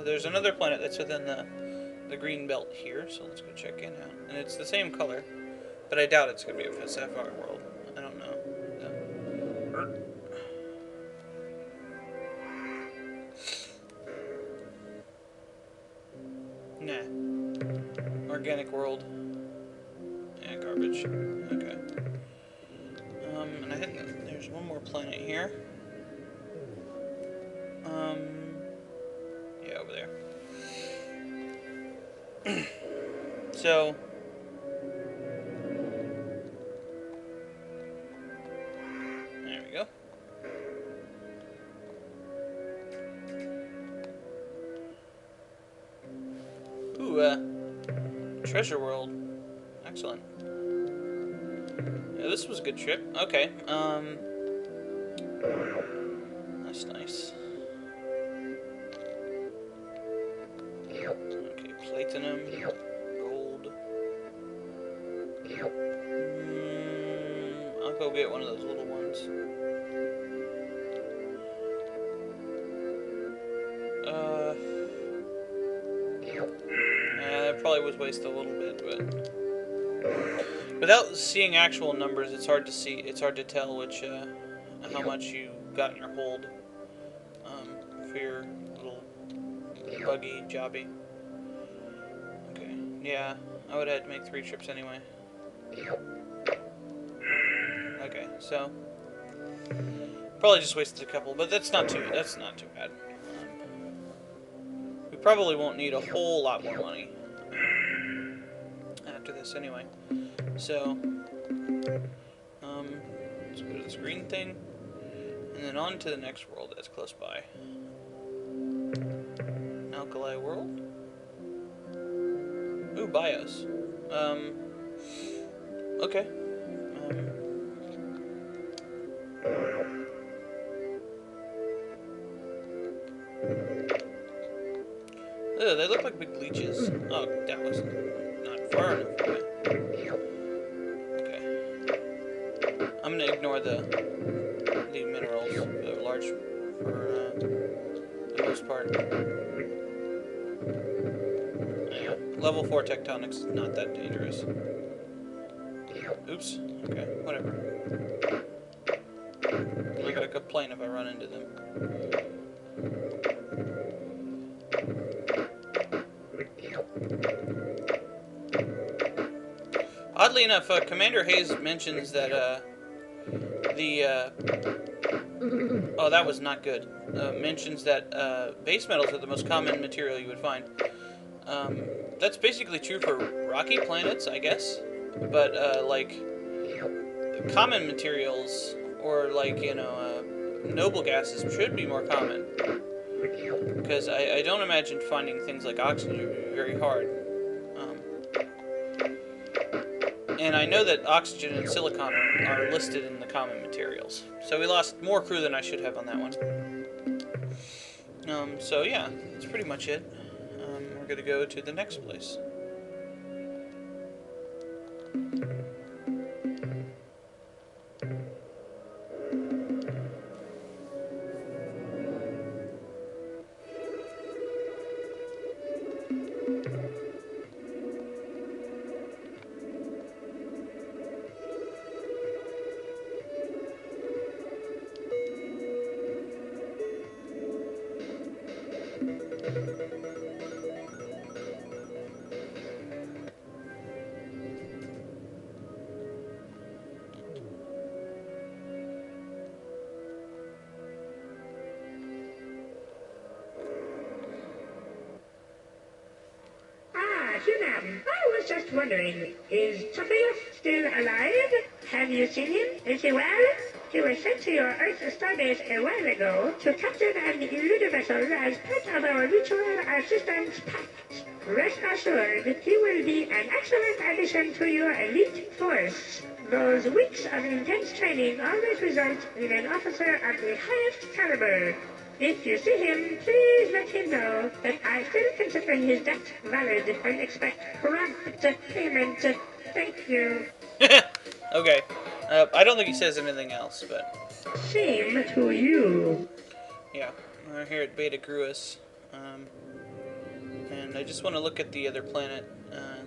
There's another planet that's within the green belt here, so let's go check it out. And it's the same color, but I doubt it's going to be a sapphire world. I don't know. Nah. Organic world. Yeah, garbage. Okay. And I think that there's one more planet here. Yeah, over there. So, there we go. Ooh, treasure world. Excellent. Yeah, this was a good trip. Okay, that's nice. Okay, platinum, gold. I'll go get one of those little ones. That probably was wasted a little bit, but without seeing actual numbers, it's hard to see. It's hard to tell which how much you got in your hold for your little buggy jobby. Okay, yeah, I would have had to make 3 trips anyway. Okay, so probably just wasted a couple, but that's not too bad. We probably won't need a whole lot more money after this anyway. So let's go to this green thing, and then on to the next world that's close by. Alkali world. Ooh, bios. Okay. Ugh, they look like big leeches. Oh, that was not far enough away. Okay. I'm gonna ignore the minerals. They're large for the most part. Yeah. Level 4 tectonics is not that dangerous. Oops. Okay, whatever. I'm not gonna complain if I run into them. Oddly enough, Commander Hayes mentions that oh, that was not good. Mentions that base metals are the most common material you would find. That's basically true for rocky planets, I guess. But like common materials or like noble gases should be more common. Because I don't imagine finding things like oxygen would be very hard. And I know that oxygen and silicon are listed in the common materials. So we lost more crew than I should have on that one. So yeah, that's pretty much it. We're going to go to the next place. I was just wondering, is Sophia still alive? Have you seen him? Is he well? He was sent to your Earth starbase a while ago to captain an eluder vessel as part of our mutual assistance pact. Rest assured, he will be an excellent addition to your elite force. Those weeks of intense training always result in an officer of the highest caliber. If you see him, please let him know that I still consider his debt valid and expect prompt payment. Thank you. Okay. I don't think he says anything else, but... Same to you. Yeah. We're here at Beta Gruus. and I just want to look at the other planet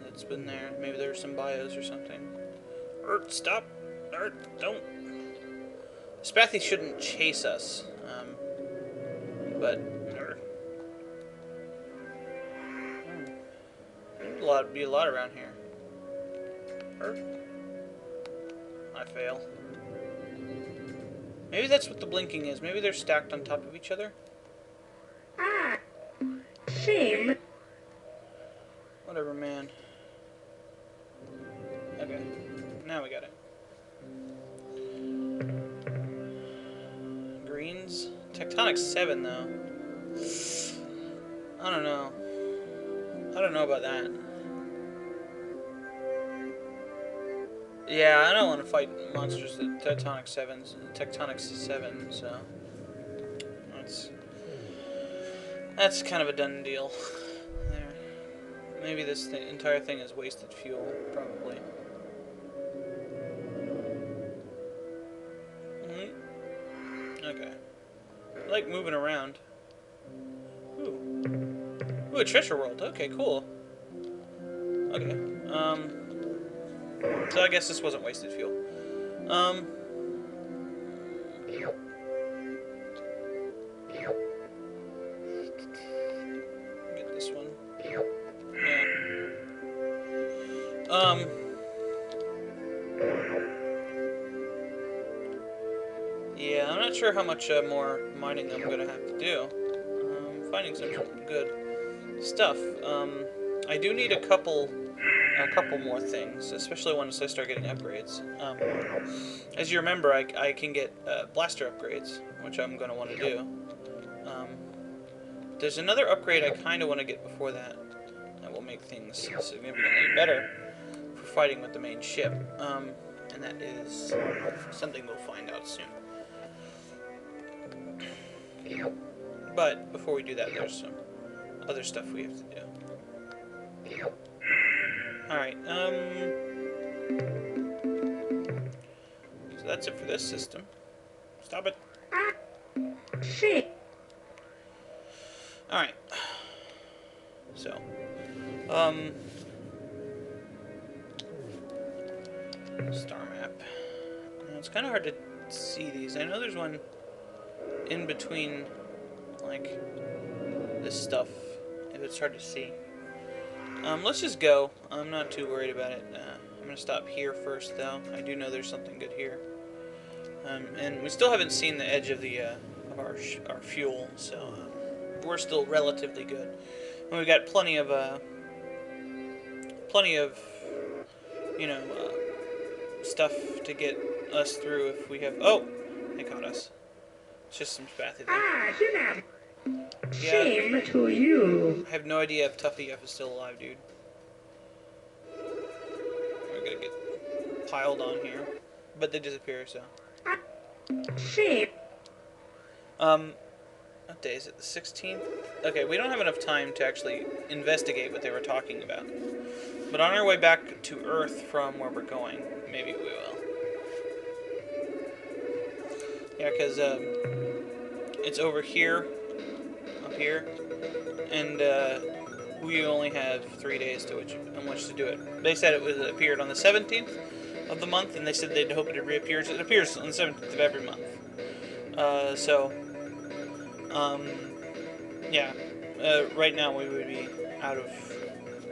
that's been there. Maybe there's some bios or something. Earth, stop! Earth, don't! Spathy shouldn't chase us, but there'd be a lot around here. Earth. I fail. Maybe that's what the blinking is. Maybe they're stacked on top of each other. Ah, shame. Whatever, man. Okay, now we got it. Greens? Tectonic 7, though. I don't know. I don't know about that. Yeah, I don't want to fight monsters at Tectonic 7, so that's kind of a done deal. There. Maybe this entire thing is wasted fuel, probably. Okay. I like moving around. Ooh, a treasure world. Okay, cool. Okay. So I guess this wasn't wasted fuel. Get this one. Yeah. Yeah, I'm not sure how much more mining I'm gonna have to do. Finding some good stuff. I do need a couple more things, especially once I start getting upgrades. As you remember, I can get blaster upgrades, which I'm going to want to do. There's another upgrade I kind of want to get before that will make things significantly better for fighting with the main ship. And that is something we'll find out soon. But before we do that, there's some other stuff we have to do. Alright, so that's it for this system. Stop it. Alright. So, star map. Now, it's kind of hard to see these. I know there's one in between, like, this stuff, if it's hard to see. Let's just go. I'm not too worried about it. I'm going to stop here first, though. I do know there's something good here. And we still haven't seen the edge of the of our fuel, so we're still relatively good. And we've got plenty of you know, stuff to get us through if we have. Oh, they caught us. It's just some spathy there. Ah, shame to you. I have no idea if Tough EF is still alive, dude. We're gonna get piled on here, but they disappear, so. Shame. What day is it? The 16th? Okay, we don't have enough time to actually investigate what they were talking about. But on our way back to Earth from where we're going, maybe we will. Yeah, because it's over here, up here, and we only have 3 days in which to do it. They said it appeared on the 17th of the month, and they said they'd hope it reappears. It appears on the 17th of every month. Yeah. Right now we would be out of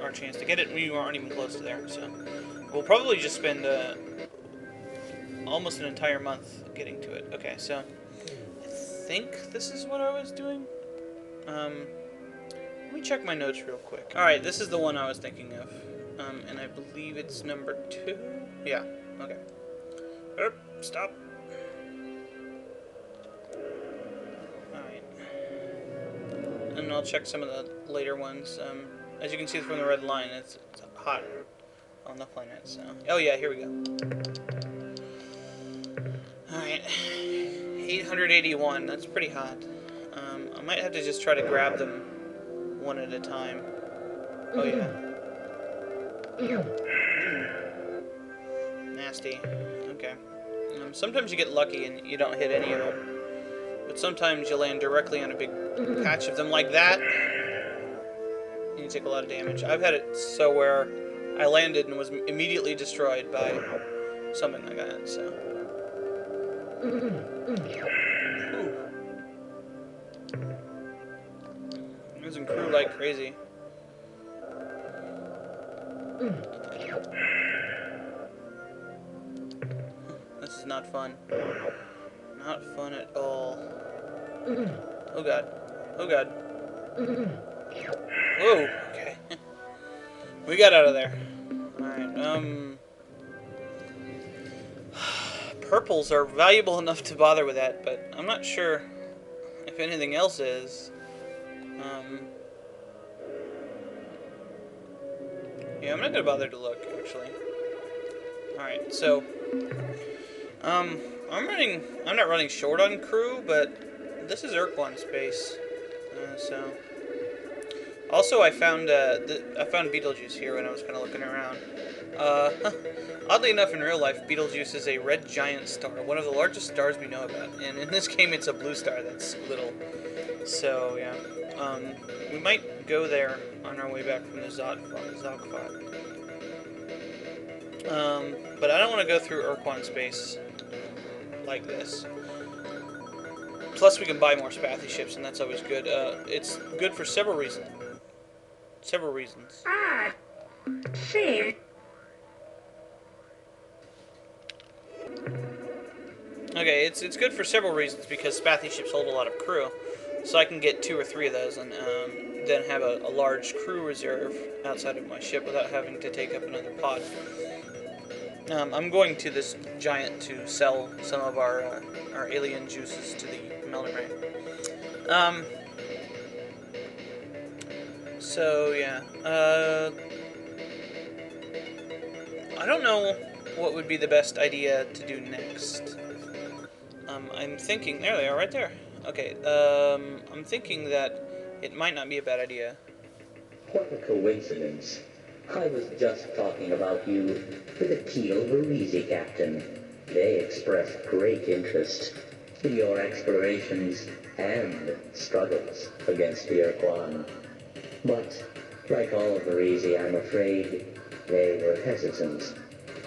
our chance to get it. We aren't even close to there, so we'll probably just spend almost an entire month getting to it. Okay, so I think this is what I was doing. Let me check my notes real quick. Alright, this is the one I was thinking of. And I believe it's number 2. Yeah, okay. Stop. Alright. And I'll check some of the later ones. As you can see from the red line, it's hot on the planet, so. Oh yeah, here we go. Alright. 881, that's pretty hot. I might have to just try to grab them one at a time. Oh yeah. Nasty. Okay. Sometimes you get lucky and you don't hit any of them. But sometimes you land directly on a big patch of them like that. And you take a lot of damage. I've had it so where I landed and was immediately destroyed by something like that, so. Ooh. Using crew like crazy. This is not fun. Not fun at all. Oh god. Oh god. Whoa, okay. We got out of there. Alright, purples are valuable enough to bother with that, but I'm not sure if anything else is. Yeah, I'm not gonna bother to look, actually. Alright, so I'm not running short on crew, but this is ur-quan space. So also I found Beetlejuice here when I was kind of looking around. Oddly enough, in real life, Beetlejuice is a red giant star, one of the largest stars we know about. And in this game, it's a blue star that's little. So yeah, we might go there on our way back from the Zogfot. But I don't want to go through ur-quan space like this. Plus, we can buy more Spathy ships, and that's always good. It's good for several reasons. Ah, see. Okay, it's good for several reasons because Spathy ships hold a lot of crew, so I can get 2 or 3 of those and then have a large crew reserve outside of my ship without having to take up another pod. I'm going to this giant to sell some of our alien juices to the melting rain. So yeah, I don't know what would be the best idea to do next. I'm thinking, there they are, right there. Okay, I'm thinking that it might not be a bad idea. What a coincidence. I was just talking about you with the Teal Varese captain. They expressed great interest in your explorations and struggles against the ur-quan. But, like all of Varese, I'm afraid they were hesitant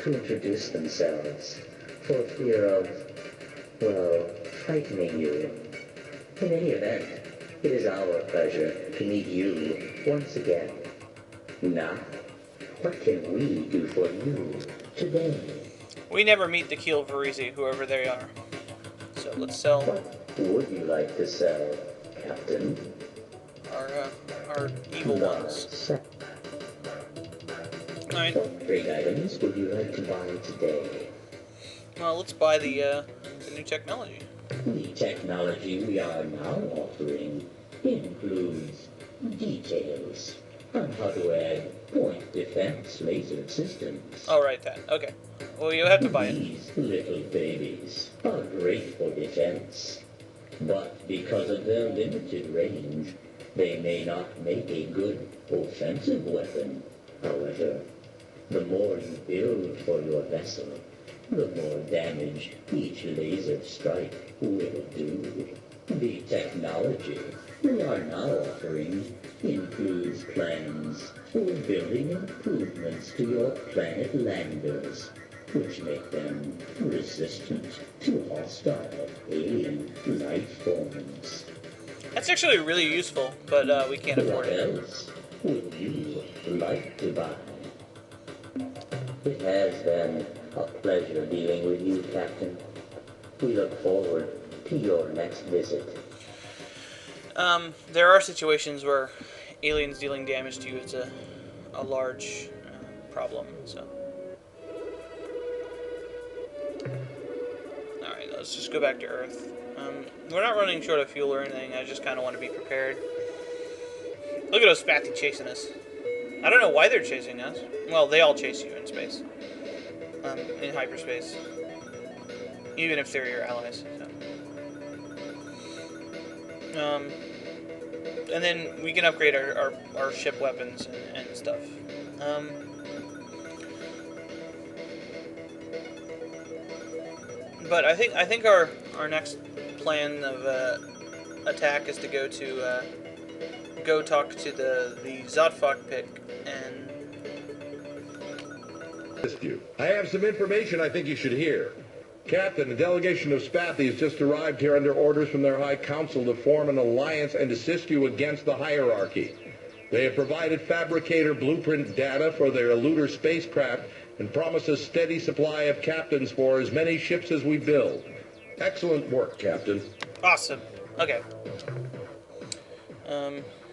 to introduce themselves for fear of, well, frightening you. In any event, it is our pleasure to meet you once again. Now, what can we do for you today? We never meet the Keel Varese, whoever they are. So let's sell. What would you like to sell, Captain? Our evil ones. Alright. What trade items would you like to buy today? Well, let's buy the new technology. The technology we are now offering includes details on how to add point defense laser systems. Oh, right, that. Okay. Well, you have to buy it. These little babies are great for defense, but because of their limited range, they may not make a good offensive weapon. However, the more you build for your vessel, the more damage each laser strike will do. The technology we are now offering includes plans for building improvements to your planet landers, which make them resistant to hostile alien life forms. That's actually really useful, but we can't afford What it. else would you like to buy? It has been a pleasure dealing with you, Captain. We look forward to your next visit. There are situations where aliens dealing damage to you is a large problem, so. Alright, let's just go back to Earth. We're not running short of fuel or anything, I just kind of want to be prepared. Look at those Spathy chasing us. I don't know why they're chasing us. Well, they all chase you in space. In hyperspace. Even if they're your allies. So. And then we can upgrade our ship weapons and stuff. But I think our next plan of attack is to go to go talk to the Zotfok pick and... I have some information I think you should hear. Captain, a delegation of Spathies just arrived here under orders from their High Council to form an alliance and assist you against the hierarchy. They have provided fabricator blueprint data for their eluder spacecraft and promise a steady supply of captains for as many ships as we build. Excellent work, Captain. Awesome. Okay.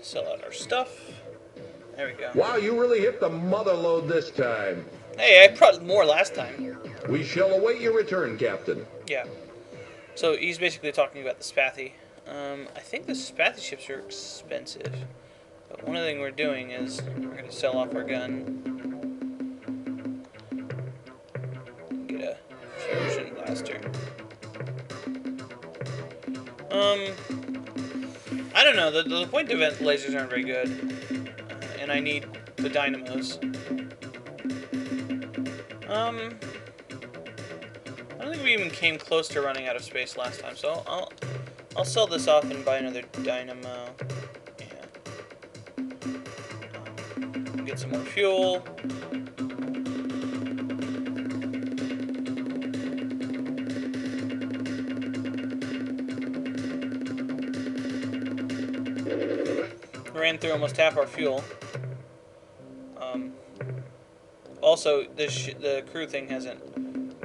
Sell out our stuff. There we go. Wow, you really hit the mother load this time. Hey, I brought more last time. We shall await your return, Captain. Yeah. So he's basically talking about the Spathi. I think the Spathi ships are expensive. But one thing we're doing is we're going to sell off our gun. Get a fusion blaster. I don't know. The point event lasers aren't very good. And I need the dynamos. I don't think we even came close to running out of space last time, so I'll sell this off and buy another dynamo. Yeah. Get some more fuel. Ran through almost half our fuel. Also, the crew thing hasn't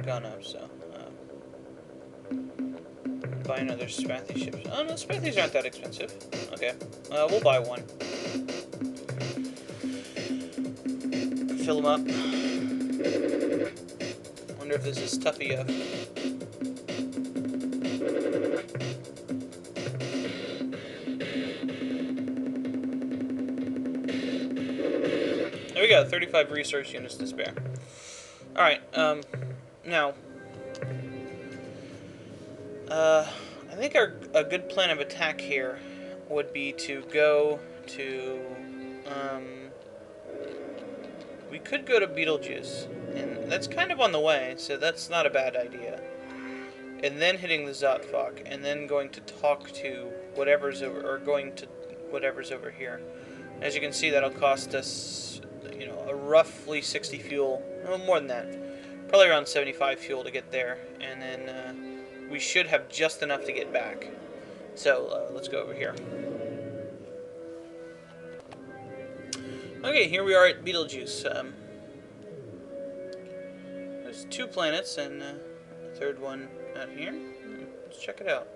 gone up, so buy another Spathi ship. Oh no, Spathis aren't that expensive. Okay, we'll buy one. Fill them up. Wonder if this is tough enough. There we go, 35 research units to spare. Alright, now, I think a good plan of attack here would be to go to, we could go to Beetlejuice, and that's kind of on the way, so that's not a bad idea. And then hitting the Zotfok, and then going to talk to whatever's over, or going to whatever's over here. As you can see, that'll cost us, you know, a roughly 60 fuel, no more than that, probably around 75 fuel to get there, and then we should have just enough to get back. So let's go over here. Okay, here we are at Beetlejuice. There's 2 planets and a third one out here. Let's check it out.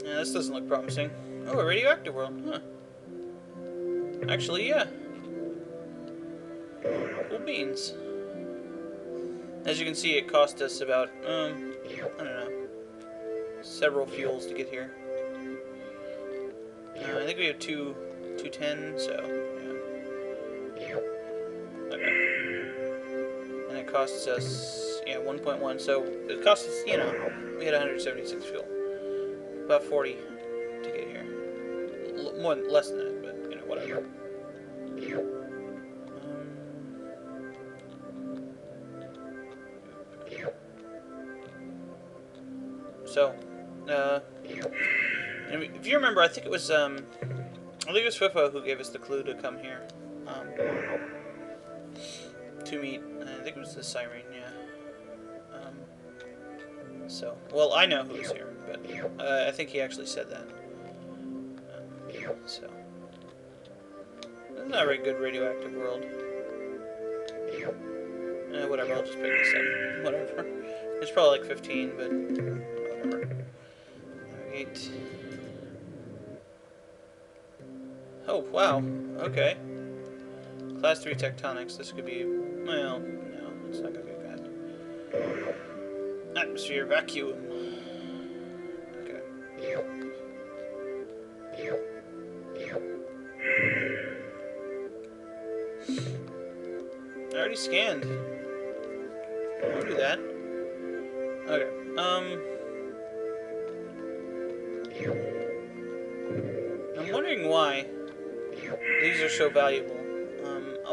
Yeah, this doesn't look promising. Oh, a radioactive world, huh? Actually, yeah. Cool beans. As you can see, it cost us about, I don't know, several fuels to get here. I think we have 210, so, yeah. Okay. And it costs us, yeah, 1.1, so it costs us, you know, we had 176 fuel. About 40 to get here. Less than that, but, you know, whatever. So, if you remember, I think it was Fifo who gave us the clue to come here, to meet, I think it was the Siren, yeah. So, well, I know who's here, but I think he actually said that. So, this is not a very good radioactive world. Whatever, I'll just pick this up. Whatever. It's probably like 15, but whatever. 8. Oh, wow. Okay. Class 3 Tectonics. This could be... Well, no, it's not going to be bad. Atmosphere vacuum. Okay. I already scanned. I'll do that. Okay. I'm wondering why these are so valuable.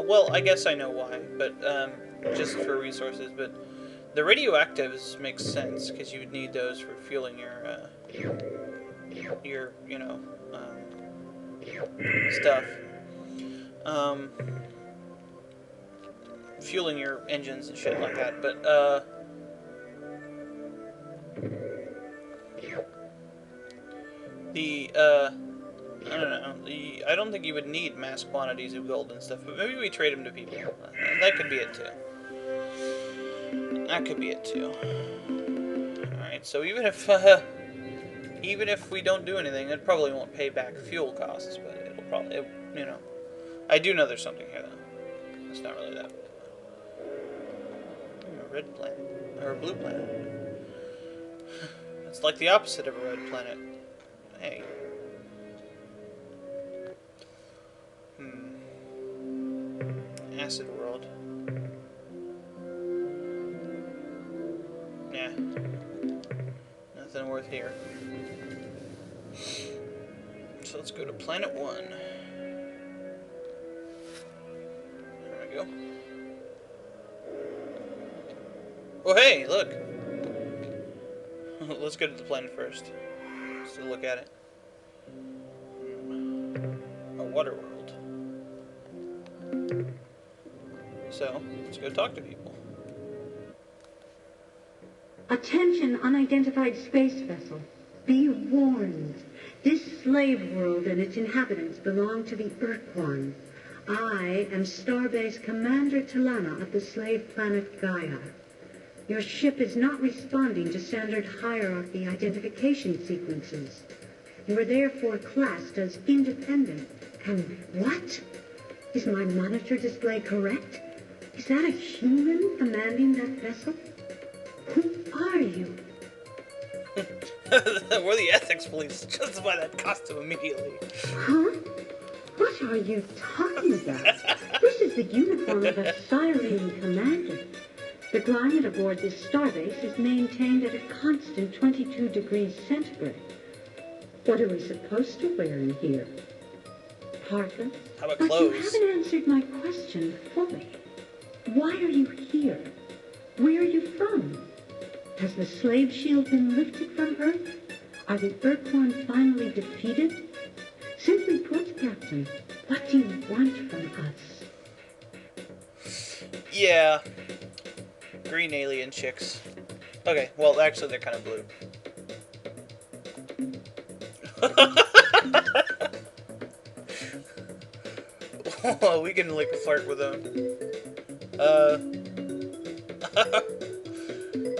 Well, I guess I know why, but just for resources. But The radioactives makes sense because you would need those for fueling your stuff. Fueling your engines and shit like that. But I don't know. I don't think you would need mass quantities of gold and stuff, but maybe we trade them to people. That could be it too. That could be it too. Alright, so even if we don't do anything, it probably won't pay back fuel costs, but it'll probably, I do know there's something here though. It's not really that. A red planet. Or a blue planet. It's like the opposite of a red planet. Hey. Acid world. Yeah. Nothing worth here. So let's go to planet 1. There we go. Oh hey, look! Let's go to the planet first. Just to look at it. A water world. So, let's go talk to people. Attention, unidentified space vessel. Be warned. This slave world and its inhabitants belong to the ur-quan. I am Starbase Commander Talana of the slave planet Gaia. Your ship is not responding to standard hierarchy identification sequences. You are therefore classed as independent. And what? Is my monitor display correct? Is that a human commanding that vessel? Who are you? We're the ethics police. Justify that costume immediately. Huh? What are you talking about? This is the uniform of a Syrian commander. The climate aboard this starbase is maintained at a constant 22 degrees centigrade. What are we supposed to wear in here? Parka? How about But clothes? you haven't answered my question fully. Why are you here? Where are you from? Has the slave shield been lifted from Earth? Are the ur-quan finally defeated? Simply put, Captain, what do you want from us? Yeah. Green alien chicks. Okay, well, actually, they're kind of blue. Oh, we can, like, flirt with them.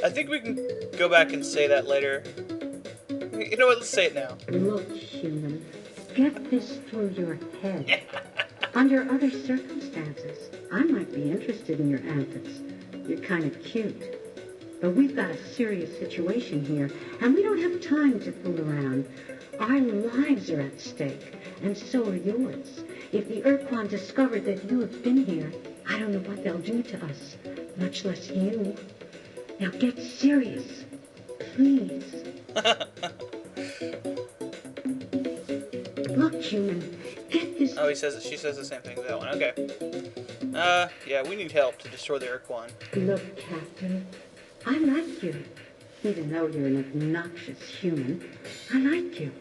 I think we can go back and say that later. You know what, let's say it now. Look, human, get this through your head. Under other circumstances, I might be interested in your antics. You're kind of cute. But we've got a serious situation here, and we don't have time to fool around. Our lives are at stake, and so are yours. If the ur-quan discovered that you have been here, I don't know what they'll do to us, much less you. Now get serious, please. Look, human, get this... Oh, she says the same thing as that one. Okay. Yeah, we need help to destroy the ur-quan. Look, Captain, I like you. Even though you're an obnoxious human, I like you.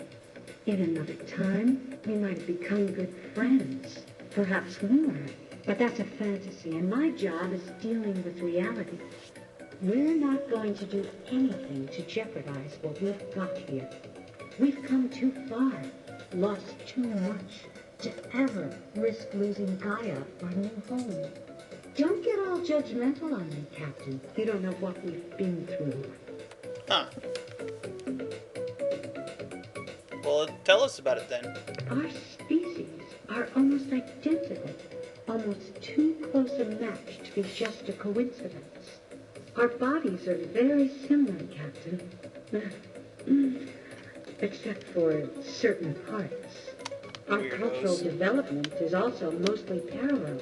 In another time, we might have become good friends. Perhaps more. But that's a fantasy, and my job is dealing with reality. We're not going to do anything to jeopardize what we've got here. We've come too far, lost too much, to ever risk losing Gaia, our new home. Don't get all judgmental on me, Captain. You don't know what we've been through. Huh. Well, tell us about it then. Our species are almost identical, almost too close a match to be just a coincidence. Our bodies are very similar, Captain. Except for certain parts. Our cultural development is also mostly parallel.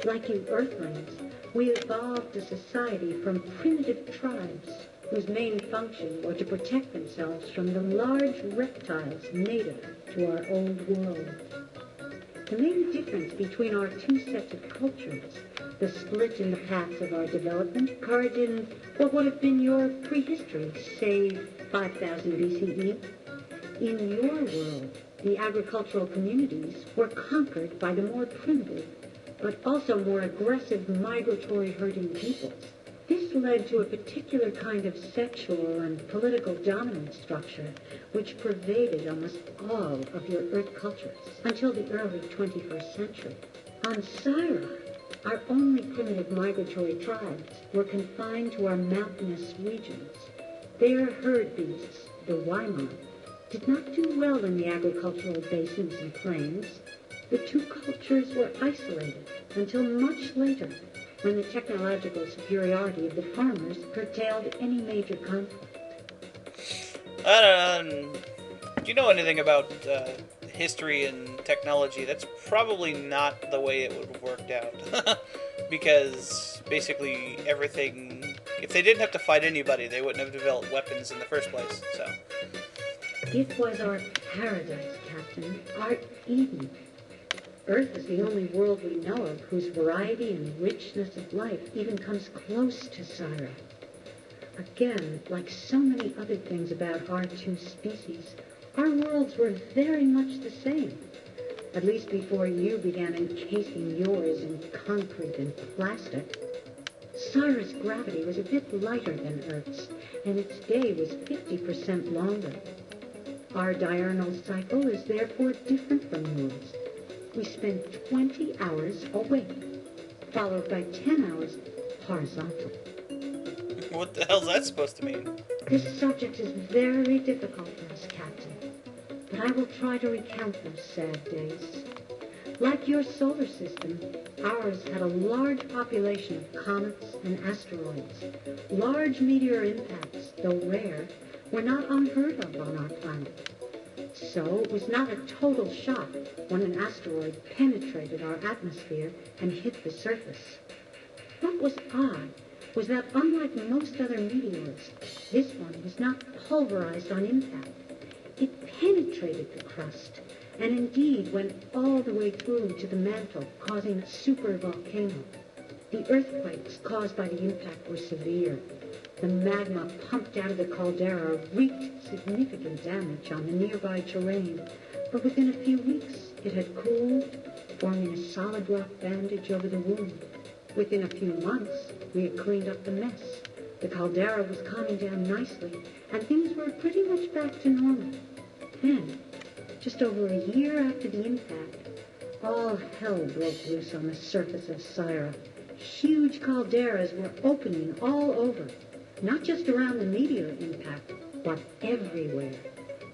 Like you Earthlings, we evolved a society from primitive tribes whose main function was to protect themselves from the large reptiles native to our old world. The main difference between our two sets of cultures The split in the paths of our development occurred in what would have been your prehistory, say 5000 BCE. In your world, the agricultural communities were conquered by the more primitive, but also more aggressive migratory herding peoples. This led to a particular kind of sexual and political dominance structure which pervaded almost all of your Earth cultures until the early 21st century. On Syra, our only primitive migratory tribes were confined to our mountainous regions. Their herd beasts, the Waimar, did not do well in the agricultural basins and plains. The two cultures were isolated until much later, when the technological superiority of the farmers curtailed any major conflict. Do you know anything about history and technology? That's probably not the way it would have worked out. Because basically everything... If they didn't have to fight anybody, they wouldn't have developed weapons in the first place, so... It was our paradise, Captain. Our Eden. Earth is the only world we know of whose variety and richness of life even comes close to Syra. Again, like so many other things about our two species, our worlds were very much the same. At least before you began encasing yours in concrete and plastic. Syra's gravity was a bit lighter than Earth's, and its day was 50% longer. Our diurnal cycle is therefore different from yours. We spend 20 hours awake, followed by 10 hours horizontal. What the hell's that supposed to mean? This subject is very difficult for us, Captain, but I will try to recount those sad days. Like your solar system, ours had a large population of comets and asteroids. Large meteor impacts, though rare, were not unheard of on our planet. So it was not a total shock when an asteroid penetrated our atmosphere and hit the surface. What was odd was that unlike most other meteors, this one was not pulverized on impact. It penetrated the crust and indeed went all the way through to the mantle, causing a supervolcano. The earthquakes caused by the impact were severe. The magma pumped out of the caldera wreaked significant damage on the nearby terrain, but within a few weeks it had cooled, forming a solid rock bandage over the wound. Within a few months, we had cleaned up the mess. The caldera was calming down nicely, and things were pretty much back to normal. Then, just over a year after the impact, all hell broke loose on the surface of Syra. Huge calderas were opening all over, not just around the meteor impact, but everywhere.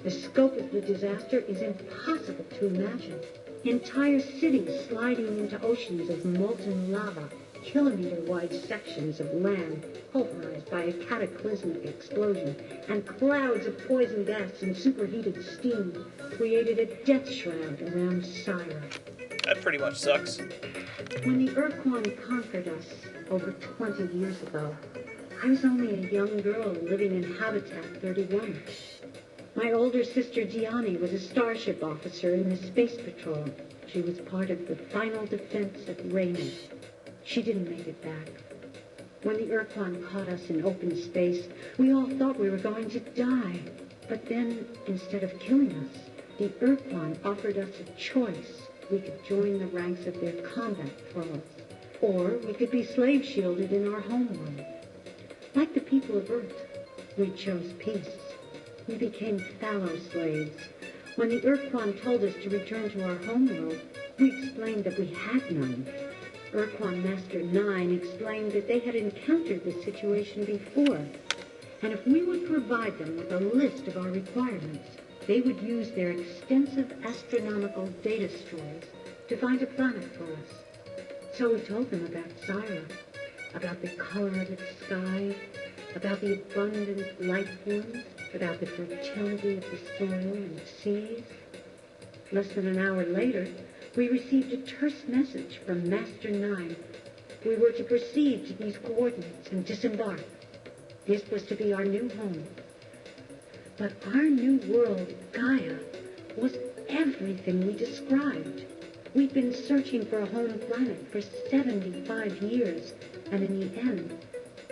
The scope of the disaster is impossible to imagine. Entire cities sliding into oceans of molten lava, kilometer-wide sections of land pulverized by a cataclysmic explosion, and clouds of poison gas and superheated steam created a death shroud around Syra. That pretty much sucks. When the ur-quan conquered us over 20 years ago, I was only a young girl living in Habitat 31. My older sister Gianni was a starship officer in the Space Patrol. She was part of the final defense at Raymond. She didn't make it back. When the ur-quan caught us in open space, we all thought we were going to die. But then, instead of killing us, the ur-quan offered us a choice. We could join the ranks of their combat force, or we could be slave-shielded in our homeworld. Like the people of Earth, we chose peace. We became fallow slaves. When the ur-quan told us to return to our homeworld, we explained that we had none. ur-quan Master 9 explained that they had encountered this situation before, and if we would provide them with a list of our requirements, they would use their extensive astronomical data stores to find a planet for us. So we told them about Syra, about the color of its sky, about the abundant life forms, about the fertility of the soil and seas. Less than an hour later, we received a terse message from Master 9. We were to proceed to these coordinates and disembark. This was to be our new home. But our new world, Gaia, was everything we described. We've been searching for a home planet for 75 years, and in the end,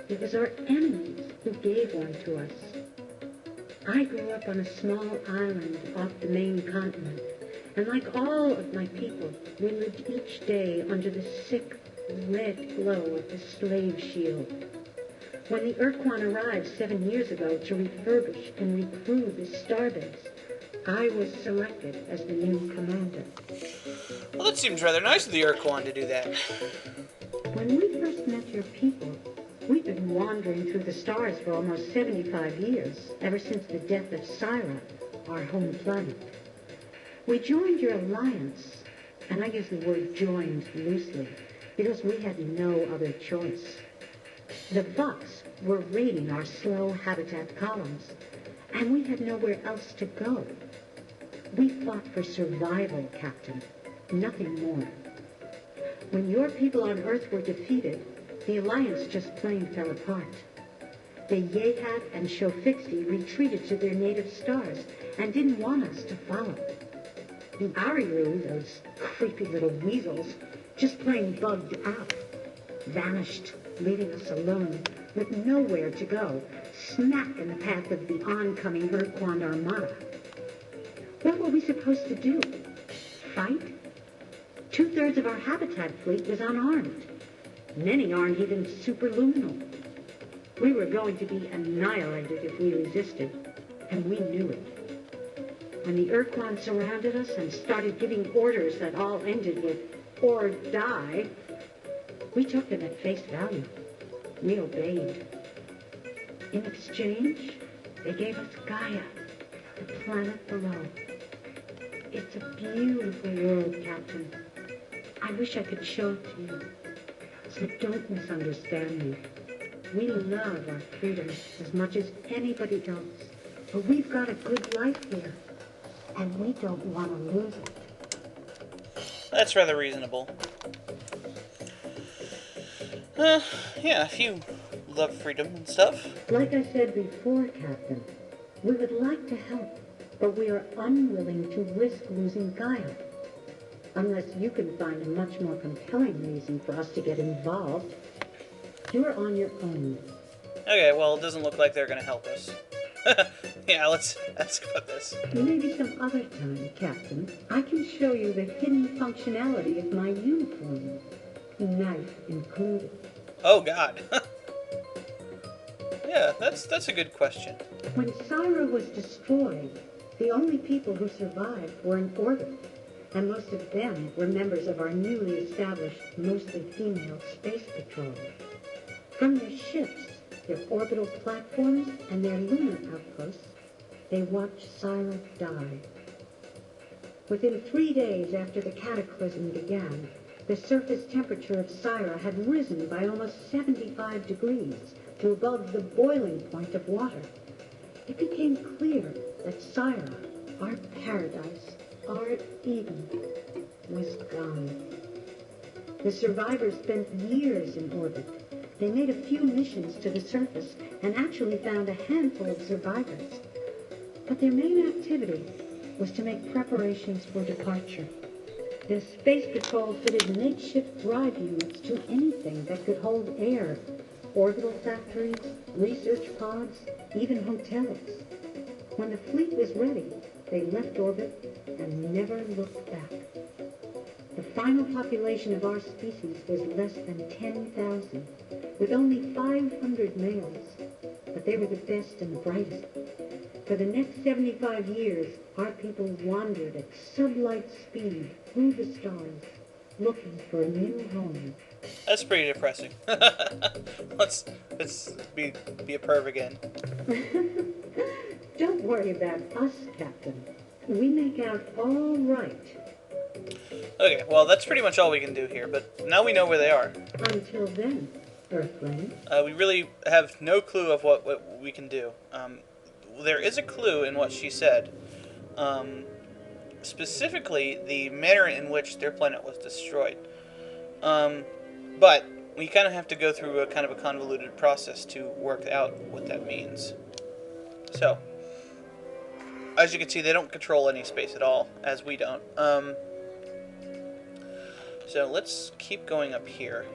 it was our enemies who gave one to us. I grew up on a small island off the main continent, and like all of my people, we lived each day under the sick, red glow of the slave shield. When the ur-quan arrived 7 years ago to refurbish and recrew the starbase, I was selected as the new commander. Well, that seems rather nice of the ur-quan to do that. When we first met your people, we've been wandering through the stars for almost 75 years, ever since the death of Syra, our home planet. We joined your alliance, and I use the word joined loosely, because we had no other choice. The Vox were raiding our slow habitat columns, and we had nowhere else to go. We fought for survival, Captain, nothing more. When your people on Earth were defeated, the Alliance just plain fell apart. The Yehat and Shofixi retreated to their native stars and didn't want us to follow. The Ariru, those creepy little weasels, just plain bugged out, vanished, leaving us alone with nowhere to go, smack in the path of the oncoming ur-quan armada. What were we supposed to do? Fight? 2/3 of our habitat fleet was unarmed. Many aren't even superluminal. We were going to be annihilated if we resisted, and we knew it. When the ur-quan surrounded us and started giving orders that all ended with, or die, we took them at face value. We obeyed. In exchange, they gave us Gaia, the planet below. It's a beautiful world, Captain. I wish I could show it to you. So don't misunderstand me. We love our freedom as much as anybody else. But we've got a good life here. And we don't want to lose it. That's rather reasonable. Yeah, if you love freedom and stuff. Like I said before, Captain, we would like to help, but we are unwilling to risk losing Gaia. Unless you can find a much more compelling reason for us to get involved. You're on your own. Okay, well, it doesn't look like they're going to help us. Yeah, let's skip this. Maybe some other time, Captain, I can show you the hidden functionality of my uniform. Knife included. Oh, God. Yeah, that's a good question. When Syra was destroyed, the only people who survived were in orbit, and most of them were members of our newly established, mostly female space patrol. From their ships, their orbital platforms, and their lunar outposts, they watched Syra die. Within 3 days after the cataclysm began, the surface temperature of Syra had risen by almost 75 degrees to above the boiling point of water. It became clear that Syra, our paradise, our Eden, was gone. The survivors spent years in orbit. They made a few missions to the surface and actually found a handful of survivors. But their main activity was to make preparations for departure. The Space Patrol fitted makeshift drive units to anything that could hold air. Orbital factories, research pods, even hotels. When the fleet was ready, they left orbit and never looked back. The final population of our species was less than 10,000, with only 500 males, but they were the best and the brightest. For the next 75 years, our people wandered at sublight speed through the stars, looking for a new home. That's pretty depressing. Let's be a perv again. Don't worry about us, Captain. We make out all right. Okay, well, that's pretty much all we can do here, but now we know where they are. Until then, Earthling. We really have no clue of what we can do. There is a clue in what she said. Specifically, the manner in which their planet was destroyed. But we kind of have to go through a kind of a convoluted process to work out what that means. So, as you can see, they don't control any space at all, as we don't. So let's keep going up here.